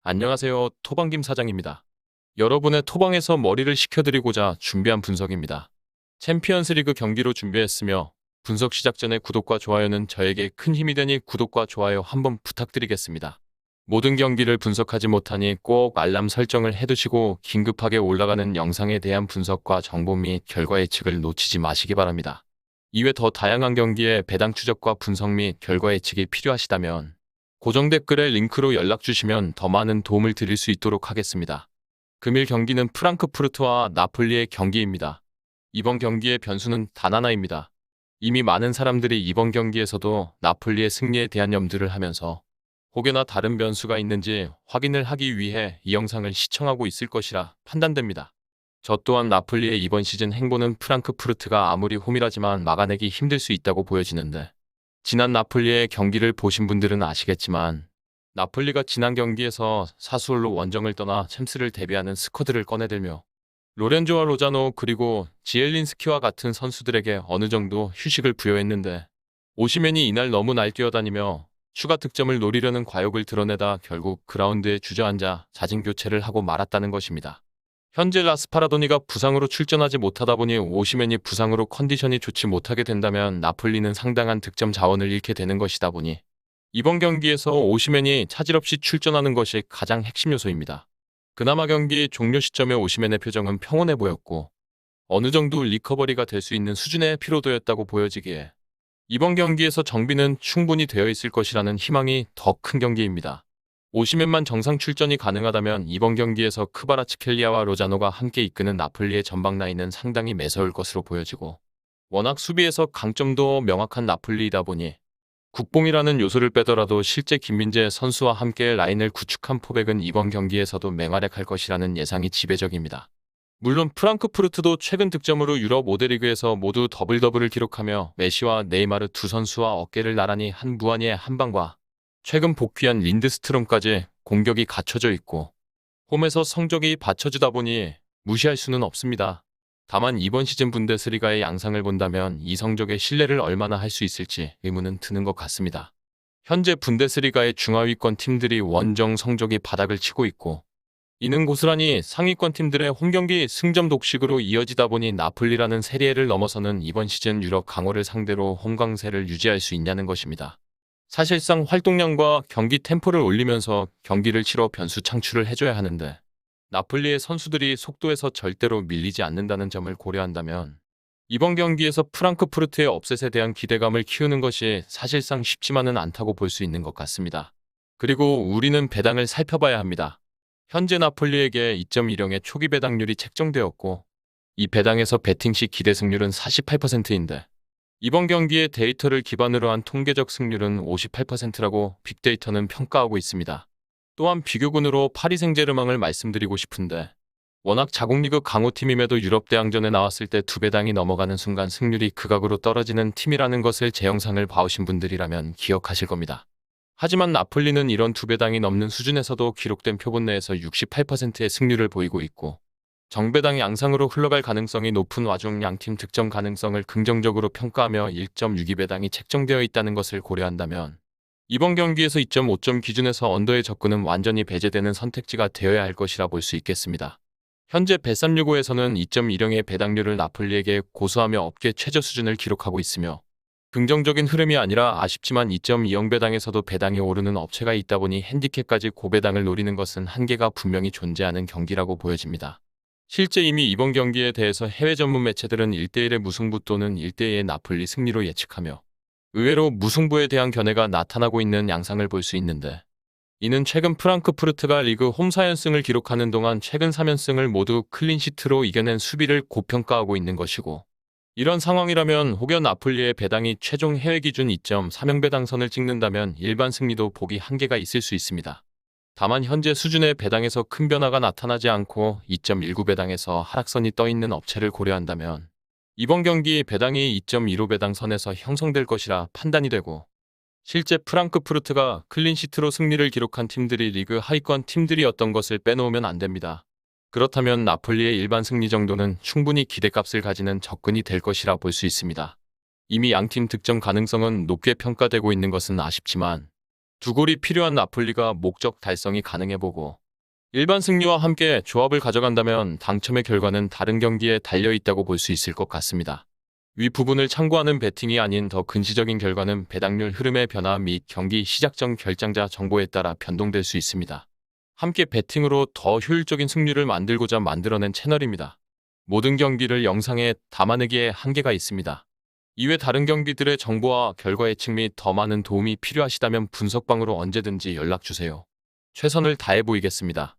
안녕하세요. 토방김 사장입니다. 여러분의 토방에서 머리를 식혀드리고자 준비한 분석입니다. 챔피언스리그 경기로 준비했으며 분석 시작 전에 구독과 좋아요는 저에게 큰 힘이 되니 구독과 좋아요 한번 부탁드리겠습니다. 모든 경기를 분석하지 못하니 꼭 알람 설정을 해두시고 긴급하게 올라가는 영상에 대한 분석과 정보 및 결과 예측을 놓치지 마시기 바랍니다. 이외 더 다양한 경기의 배당 추적과 분석 및 결과 예측이 필요하시다면 고정 댓글에 링크로 연락 주시면 더 많은 도움을 드릴 수 있도록 하겠습니다. 금일 경기는 프랑크푸르트와 나폴리의 경기입니다. 이번 경기의 변수는 단 하나입니다. 이미 많은 사람들이 이번 경기에서도 나폴리의 승리에 대한 염두를 하면서 혹여나 다른 변수가 있는지 확인을 하기 위해 이 영상을 시청하고 있을 것이라 판단됩니다. 저 또한 나폴리의 이번 시즌 행보는 프랑크푸르트가 아무리 홈이라지만 막아내기 힘들 수 있다고 보여지는데 지난 나폴리의 경기를 보신 분들은 아시겠지만 나폴리가 지난 경기에서 사수홀로 원정을 떠나 챔스를 대비하는 스쿼드를 꺼내들며 로렌조와 로자노 그리고 지엘린스키와 같은 선수들에게 어느 정도 휴식을 부여했는데 오시멘이 이날 너무 날뛰어다니며 추가 득점을 노리려는 과욕을 드러내다 결국 그라운드에 주저앉아 잦은 교체를 하고 말았다는 것입니다. 현재 라스파라도니가 부상으로 출전하지 못하다 보니 오시멘이 부상으로 컨디션이 좋지 못하게 된다면 나폴리는 상당한 득점 자원을 잃게 되는 것이다 보니 이번 경기에서 오시멘이 차질 없이 출전하는 것이 가장 핵심 요소입니다. 그나마 경기 종료 시점에 오시멘의 표정은 평온해 보였고 어느 정도 리커버리가 될 수 있는 수준의 피로도였다고 보여지기에 이번 경기에서 정비는 충분히 되어 있을 것이라는 희망이 더 큰 경기입니다. 오시멘만 정상 출전이 가능하다면 이번 경기에서 크바라츠켈리아와 로자노가 함께 이끄는 나폴리의 전방 라인은 상당히 매서울 것으로 보여지고 워낙 수비에서 강점도 명확한 나폴리이다 보니 국뽕이라는 요소를 빼더라도 실제 김민재 선수와 함께 라인을 구축한 포백은 이번 경기에서도 맹활약할 것이라는 예상이 지배적입니다. 물론 프랑크푸르트도 최근 득점으로 유럽 5대 리그에서 모두 더블더블을 기록하며 메시와 네이마르 두 선수와 어깨를 나란히 한 무한이의 한방과 최근 복귀한 린드스트롬까지 공격이 갖춰져 있고 홈에서 성적이 받쳐주다 보니 무시할 수는 없습니다. 다만 이번 시즌 분데스리가의 양상을 본다면 이 성적의 신뢰를 얼마나 할 수 있을지 의문은 드는 것 같습니다. 현재 분데스리가의 중하위권 팀들이 원정 성적이 바닥을 치고 있고 이는 고스란히 상위권 팀들의 홈경기 승점 독식으로 이어지다 보니 나폴리라는 세리에를 넘어서는 이번 시즌 유럽 강호를 상대로 홈 강세를 유지할 수 있냐는 것입니다. 사실상 활동량과 경기 템포를 올리면서 경기를 치러 변수 창출을 해줘야 하는데 나폴리의 선수들이 속도에서 절대로 밀리지 않는다는 점을 고려한다면 이번 경기에서 프랑크푸르트의 업셋에 대한 기대감을 키우는 것이 사실상 쉽지만은 않다고 볼 수 있는 것 같습니다. 그리고 우리는 배당을 살펴봐야 합니다. 현재 나폴리에게 2.10의 초기 배당률이 책정되었고 이 배당에서 배팅 시 기대 승률은 48%인데 이번 경기의 데이터를 기반으로 한 통계적 승률은 58%라고 빅데이터는 평가하고 있습니다. 또한 비교군으로 파리 생제르맹을 말씀드리고 싶은데 워낙 자국리그 강호팀임에도 유럽 대항전에 나왔을 때 두 배당이 넘어가는 순간 승률이 극악으로 떨어지는 팀이라는 것을 제 영상을 봐오신 분들이라면 기억하실 겁니다. 하지만 나폴리는 이런 두 배당이 넘는 수준에서도 기록된 표본 내에서 68%의 승률을 보이고 있고 정배당 양상으로 흘러갈 가능성이 높은 와중 양팀 득점 가능성을 긍정적으로 평가하며 1.62배당이 책정되어 있다는 것을 고려한다면 이번 경기에서 2.5점 기준에서 언더의 접근은 완전히 배제되는 선택지가 되어야 할 것이라 볼 수 있겠습니다. 현재 bet365에서는 2.10의 배당률을 나폴리에게 고수하며 업계 최저 수준을 기록하고 있으며 긍정적인 흐름이 아니라 아쉽지만 2.20배당에서도 배당이 오르는 업체가 있다 보니 핸디캡까지 고배당을 노리는 것은 한계가 분명히 존재하는 경기라고 보여집니다. 실제 이미 이번 경기에 대해서 해외 전문 매체들은 1대1의 무승부 또는 1대2의 나폴리 승리로 예측하며 의외로 무승부에 대한 견해가 나타나고 있는 양상을 볼 수 있는데 이는 최근 프랑크푸르트가 리그 홈 4연승을 기록하는 동안 최근 3연승을 모두 클린시트로 이겨낸 수비를 고평가하고 있는 것이고 이런 상황이라면 혹여 나폴리의 배당이 최종 해외 기준 2.30배당선을 찍는다면 일반 승리도 보기 한계가 있을 수 있습니다. 다만 현재 수준의 배당에서 큰 변화가 나타나지 않고 2.19배당에서 하락선이 떠있는 업체를 고려한다면 이번 경기 배당이 2.15배당 선에서 형성될 것이라 판단이 되고 실제 프랑크푸르트가 클린시트로 승리를 기록한 팀들이 리그 하위권 팀들이었던 것을 빼놓으면 안 됩니다. 그렇다면 나폴리의 일반 승리 정도는 충분히 기대값을 가지는 접근이 될 것이라 볼 수 있습니다. 이미 양팀 득점 가능성은 높게 평가되고 있는 것은 아쉽지만 두 골이 필요한 나폴리가 목적 달성이 가능해보고 일반 승리와 함께 조합을 가져간다면 당첨의 결과는 다른 경기에 달려있다고 볼 수 있을 것 같습니다. 위 부분을 참고하는 베팅이 아닌 더 근시적인 결과는 배당률 흐름의 변화 및 경기 시작 전 결장자 정보에 따라 변동될 수 있습니다. 함께 베팅으로 더 효율적인 승률을 만들고자 만들어낸 채널입니다. 모든 경기를 영상에 담아내기에 한계가 있습니다. 이외 다른 경기들의 정보와 결과 예측 및 더 많은 도움이 필요하시다면 분석방으로 언제든지 연락주세요. 최선을 다해 보이겠습니다.